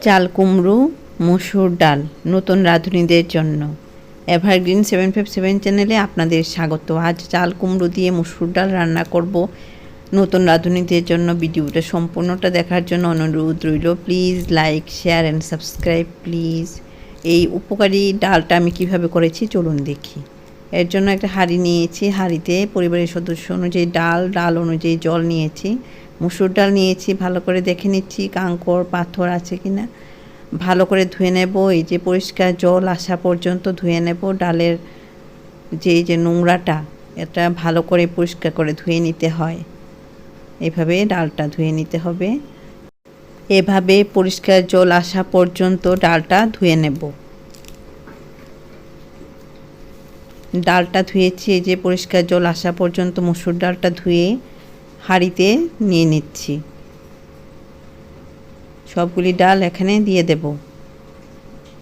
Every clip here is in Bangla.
চাল কুমড়ো মসুর ডাল নতুন রাঁধুনিদের জন্য। এভারগ্রিন 757 চ্যানেলে আপনাদের স্বাগত। আজ চাল কুমড়ো দিয়ে মসুর ডাল রান্না করব নতুন রাঁধুনিদের জন্য। ভিডিওটা সম্পূর্ণটা দেখার জন্য অনুরোধ রইল। Please like, share and subscribe please. এই উপকারী ডালটা আমি কিভাবে করেছি চলুন দেখি। এর জন্য একটা হাঁড়ি নিয়েছি, হাঁড়িতে পরিবারের সদস্য অনুযায়ী ডাল অনুযায়ী জল নিয়েছি, মসুর ডাল নিয়েছি। ভালো করে দেখে নিচ্ছি কাঁকড় পাথর আছে কিনা, ভালো করে ধুয়ে নেব। এই যে পরিষ্কার জল আসা পর্যন্ত ধুয়ে নেব। ডালের যে নোংরাটা এটা ভালো করে পরিষ্কার করে ধুয়ে নিতে হয়। এভাবে ডালটা ধুয়ে নিতে হবে। এভাবে পরিষ্কার জল আসা পর্যন্ত ডালটা ধুয়ে নেব। ডালটা ধুয়েছি, এই যে পরিষ্কার জল আসা পর্যন্ত মসুর ডালটা ধুয়ে হাঁড়িতে নিয়ে নিচ্ছি। সবগুলি ডাল এখানে দিয়ে দেব।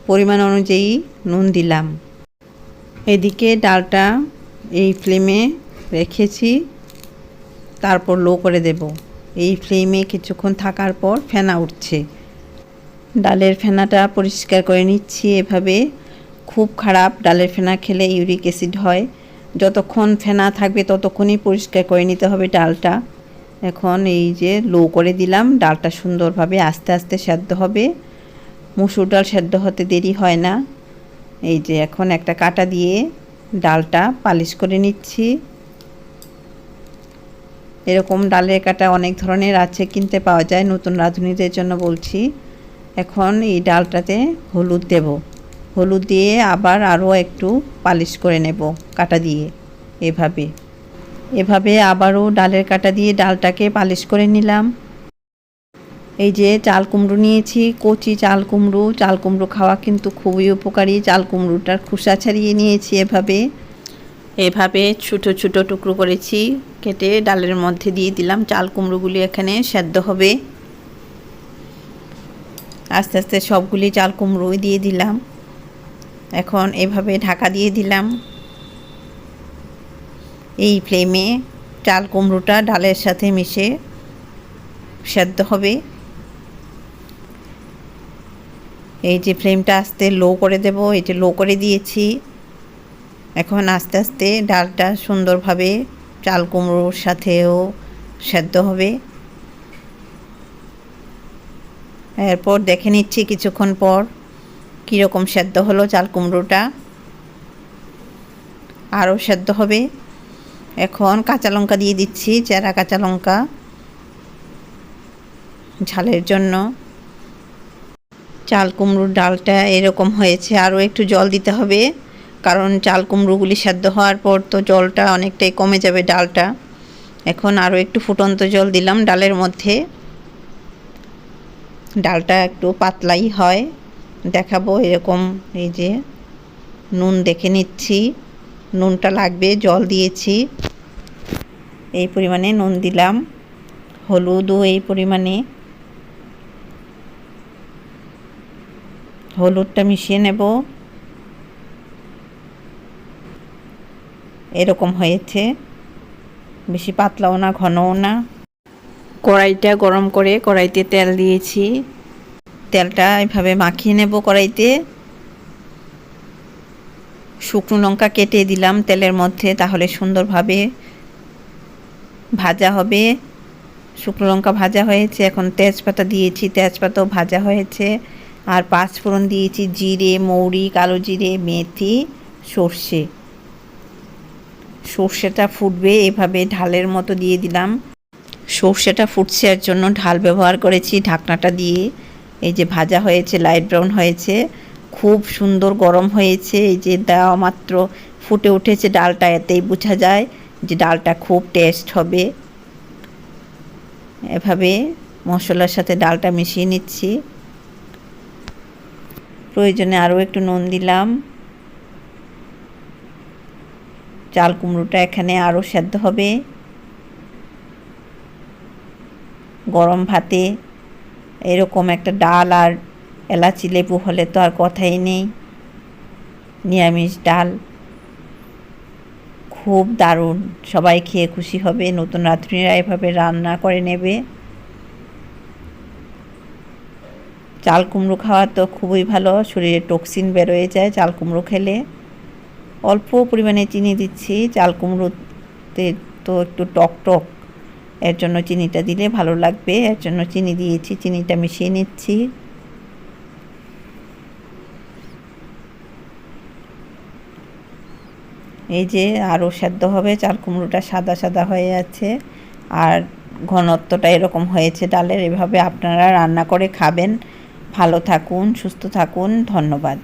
পরিমাণ অনুযায়ী নুন দিলাম। এদিকে ডালটা এই ফ্লেমে রেখেছি, তারপর লো করে দেব। এই ফ্লেমে কিছুক্ষণ থাকার পর ফেনা উঠছে। ডালের ফেনাটা পরিষ্কার করে নিচ্ছি এভাবে। খুব খারাপ, ডালের ফেনা খেলে ইউরিক অ্যাসিড হয়। যতক্ষণ ফেনা থাকবে ততক্ষণই পরিষ্কার করে নিতে হবে ডালটা। এখন এই যে লো করে দিলাম, ডালটা সুন্দরভাবে আস্তে আস্তে সেদ্ধ হবে। মসুর ডাল সেদ্ধ হতে দেরি হয় না। এই যে এখন একটা কাঁটা দিয়ে ডালটা পালিশ করে নিচ্ছি। এরকম ডালের কাঁটা অনেক ধরনের আছে, কিনতে পাওয়া যায়, নতুন রাঁধুনিদের জন্য বলছি। এখন এই ডালটাতে হলুদ দেব। হলুদ দিয়ে আবার আরও একটু পালিশ করে নেব কাঁটা দিয়ে। এভাবে আবারও ডালের কাঁটা দিয়ে ডালটাকে পালিশ করে নিলাম। এই যে চাল কুমড়ো নিয়েছি, কচি চাল কুমড়ো খাওয়া কিন্তু খুবই উপকারী। চাল কুমড়োটার খোসা ছাড়িয়ে নিয়েছি। এভাবে ছোট ছোট টুকরো করেছি, কেটে ডালের মধ্যে দিয়ে দিলাম। চাল কুমড়োগুলি এখানে সেদ্ধ হবে। আস্তে আস্তে সবগুলি চাল কুমড়োই দিয়ে দিলাম। এখন এভাবে ঢাকা দিয়ে দিলাম। এই ফ্লেমে চাল কুমড়োটা ডালের সাথে মিশে সেদ্ধ হবে। এই যে ফ্লেমটা আস্তে লো করে দেব, এই যে লো করে দিয়েছি। এখন আস্তে আস্তে ডালটা সুন্দরভাবে চাল কুমড়োর সাথেও সেদ্ধ হবে। এরপর দেখে নিচ্ছি কিছুক্ষণ পর কীরকম সেদ্ধ হলো চাল কুমড়োটা। আরও সেদ্ধ হবে। এখন কাঁচা লঙ্কা দিয়ে দিচ্ছি, চেরা কাঁচা লঙ্কা ঝালের জন্য। চাল কুমড়োর ডালটা এরকম হয়েছে, আরও একটু জল দিতে হবে, কারণ চাল কুমড়োগুলি সেদ্ধ হওয়ার পর তো জলটা অনেকটাই কমে যাবে ডালটা। এখন আরও একটু ফুটন্ত জল দিলাম ডালের মধ্যে। ডালটা একটু পাতলাই হয়, দেখাবো এরকম। এই যে নুন দেখে নিচ্ছি, নুনটা লাগবে, জল দিয়েছি, এই পরিমাণে নুন দিলাম। হলুদও এই পরিমাণে। হলুদটা মিশিয়ে নেব। এরকম হয়েছে, বেশি পাতলাও না ঘনও না। কড়াইটা গরম করে কড়াইতে তেল দিয়েছি। তেলটা এভাবে মাখিয়ে নেব কড়াইতে। শুকনো লঙ্কা কেটে দিলাম তেলের মধ্যে, তাহলে সুন্দরভাবে ভাজা হবে। শুকনো লঙ্কা ভাজা হয়েছে, এখন তেজপাতা দিয়েছি, তেজপাতাও ভাজা হয়েছে। আর পাঁচফোড়ন দিয়েছি, জিরে, মৌরি, কালো জিরে, মেথি, সর্ষেটা ফুটবে, এভাবে ঢালের মতো দিয়ে দিলাম। সর্ষেটা ফুটছে, এর জন্য ঢাল ব্যবহার করেছি ঢাকনাটা দিয়ে। এই যে ভাজা হয়েছে, লাইট ব্রাউন হয়েছে, খুব সুন্দর গরম হয়েছে। এই যে দেওয়া মাত্র ফুটে উঠেছে ডালটা, এতেই বোঝা যায় যে ডালটা খুব টেস্ট হবে। এভাবে মশলার সাথে ডালটা মিশিয়ে নিচ্ছি। প্রয়োজনে আরও একটু নুন দিলাম। চাল কুমড়োটা এখানে আরও সেদ্ধ হবে। গরম ভাতে এরকম একটা ডাল আর এলাচি লেবু হলে তো আর কথাই নেই। নিরামিষ ডাল খুব দারুণ, সবাই খেয়ে খুশি হবে। নতুন রাঁধুনিরা এভাবে রান্না করে নেবে। চাল কুমড়ো খাওয়া তো খুবই ভালো, শরীরে টক্সিন বেরোয় যায় চাল কুমড়ো খেলে। অল্প পরিমাণে চিনি দিচ্ছি, চাল কুমড়োতে তো একটু টক টক, এর জন্য চিনিটা দিলে ভালো লাগবে, এর জন্য চিনি দিয়েছি। চিনিটা মিশিয়ে নিচ্ছি। এই যে আরও সেদ্ধ হবে, চাল কুমড়োটা সাদা সাদা হয়ে আছে আর ঘনত্বটা এরকম হয়েছে ডালের। এভাবে আপনারা রান্না করে খাবেন। ভালো থাকুন, সুস্থ থাকুন, ধন্যবাদ।